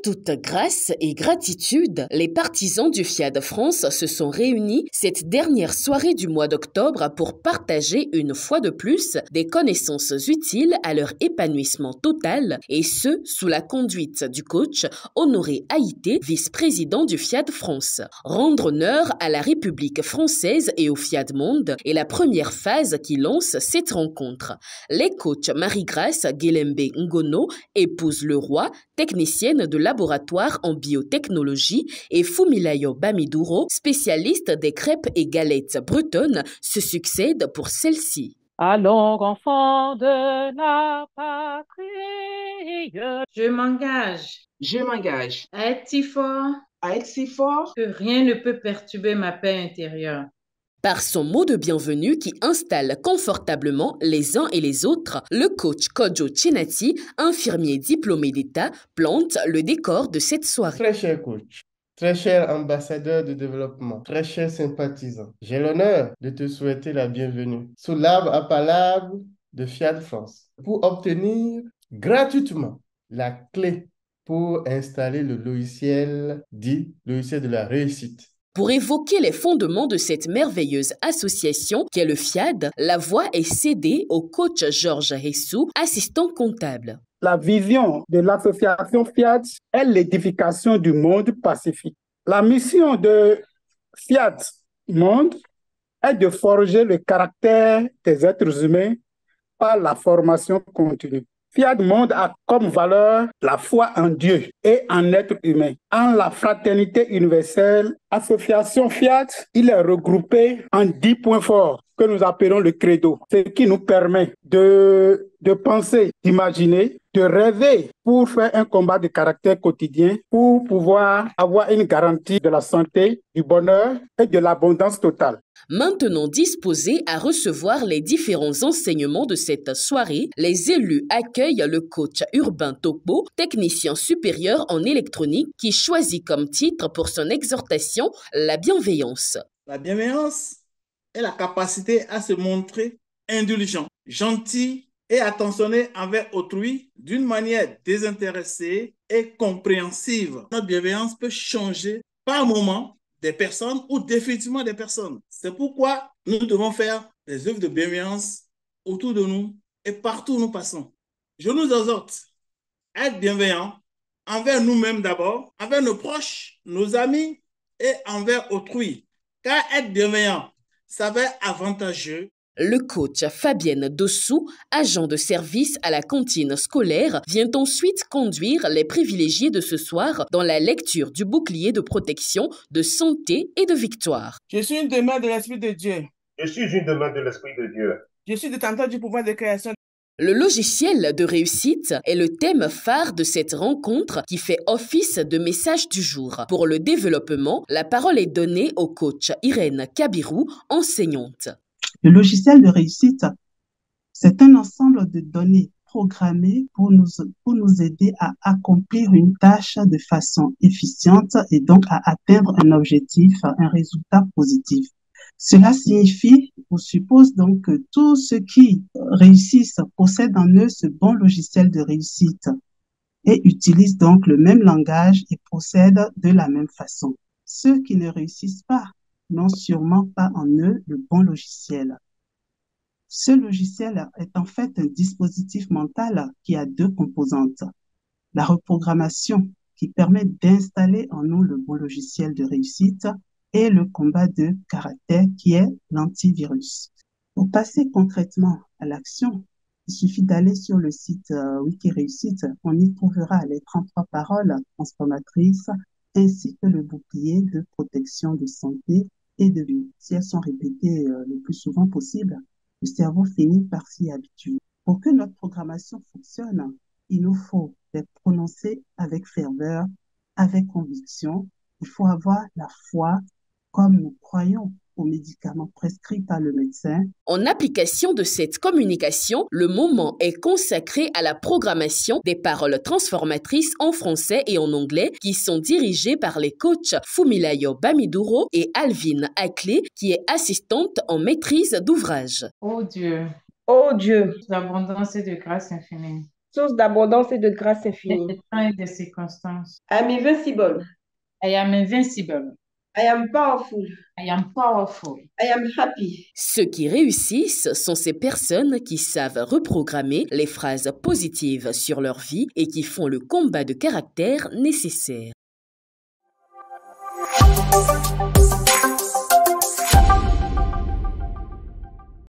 toute grâce et gratitude, les partisans du FIAD France se sont réunis cette dernière soirée du mois d'octobre pour partager une fois de plus des connaissances utiles à leur épanouissement total, et ce, sous la conduite du coach Honoré Haïté, vice-président du FIAD France. Rendre honneur à la République française et au FIAD Monde est la première phase qui lance cette rencontre. Les coachs Marie-Grâce Guélembe Ngono, épouse le roi, technicienne de laboratoire en biotechnologie, et Fumilayo Bamiduro, spécialiste des crêpes et galettes bretonnes, se succèdent pour celle-ci. Allons, enfants de la patrie. Je m'engage. Je m'engage À être si fort à être si fort que rien ne peut perturber ma paix intérieure. Par son mot de bienvenue qui installe confortablement les uns et les autres, le coach Kojo Chinati, infirmier diplômé d'État, plante le décor de cette soirée. Très cher coach, très cher ambassadeur de développement, très cher sympathisant, j'ai l'honneur de te souhaiter la bienvenue sous l'arbre à palabres de FIAD France pour obtenir gratuitement la clé pour installer le logiciel dit logiciel de la réussite. Pour évoquer les fondements de cette merveilleuse association qu'est le FIAD, la voix est cédée au coach Georges Hessou, assistant comptable. La vision de l'association FIAD est l'édification du monde pacifique. La mission de FIAD Monde est de forger le caractère des êtres humains par la formation continue. FIAD Monde a comme valeur la foi en Dieu et en être humain. En la fraternité universelle, association FIAD, il est regroupé en 10 points forts que nous appelons le credo, ce qui nous permet de penser, d'imaginer, de rêver pour faire un combat de caractère quotidien, pour pouvoir avoir une garantie de la santé, du bonheur et de l'abondance totale. Maintenant disposés à recevoir les différents enseignements de cette soirée, les élus accueillent le coach Urbain Topo, technicien supérieur en électronique, qui choisit comme titre pour son exhortation la bienveillance. La bienveillance est la capacité à se montrer indulgent, gentil et attentionné envers autrui d'une manière désintéressée et compréhensive. Notre bienveillance peut changer par moment des personnes ou définitivement des personnes. C'est pourquoi nous devons faire des œuvres de bienveillance autour de nous et partout où nous passons. Je nous exhorte à être bienveillants envers nous-mêmes d'abord, envers nos proches, nos amis et envers autrui. Car être bienveillant s'avère avantageux. Le coach Fabienne Dossou, agent de service à la cantine scolaire, vient ensuite conduire les privilégiés de ce soir dans la lecture du bouclier de protection, de santé et de victoire. Je suis une demeure de l'Esprit de Dieu. Je suis une demeure de l'Esprit de Dieu. Je suis détenteur du pouvoir de création. Le logiciel de réussite est le thème phare de cette rencontre qui fait office de message du jour. Pour le développement, la parole est donnée au coach Irène Kabirou, enseignante. Le logiciel de réussite, c'est un ensemble de données programmées pour nous aider à accomplir une tâche de façon efficiente et donc à atteindre un objectif, un résultat positif. Cela signifie ou suppose donc que tous ceux qui réussissent possèdent en eux ce bon logiciel de réussite et utilisent donc le même langage et procèdent de la même façon. Ceux qui ne réussissent pas n'ont sûrement pas en eux le bon logiciel. Ce logiciel est en fait un dispositif mental qui a deux composantes. La reprogrammation qui permet d'installer en nous le bon logiciel de réussite et le combat de caractère qui est l'antivirus. Pour passer concrètement à l'action, il suffit d'aller sur le site Wikiréussite. On y trouvera les 33 paroles transformatrices ainsi que le bouclier de protection de santé et de vie. Si elles sont répétées le plus souvent possible, le cerveau finit par s'y habituer. Pour que notre programmation fonctionne, il nous faut les prononcer avec ferveur, avec conviction. Il faut avoir la foi comme nous croyons aux médicaments prescrits par le médecin. En application de cette communication, le moment est consacré à la programmation des paroles transformatrices en français et en anglais qui sont dirigées par les coachs Fumilayo Bamiduro et Alvin Ackley, qui est assistante en maîtrise d'ouvrage. Oh Dieu, Oh Dieu, d'abondance et de grâce infinie. source d'abondance et de grâce infinie. Des temps et des circonstances. I am invincible. I am invincible. I am powerful. I am powerful. I am happy. Ceux qui réussissent sont ces personnes qui savent reprogrammer les phrases positives sur leur vie et qui font le combat de caractère nécessaire.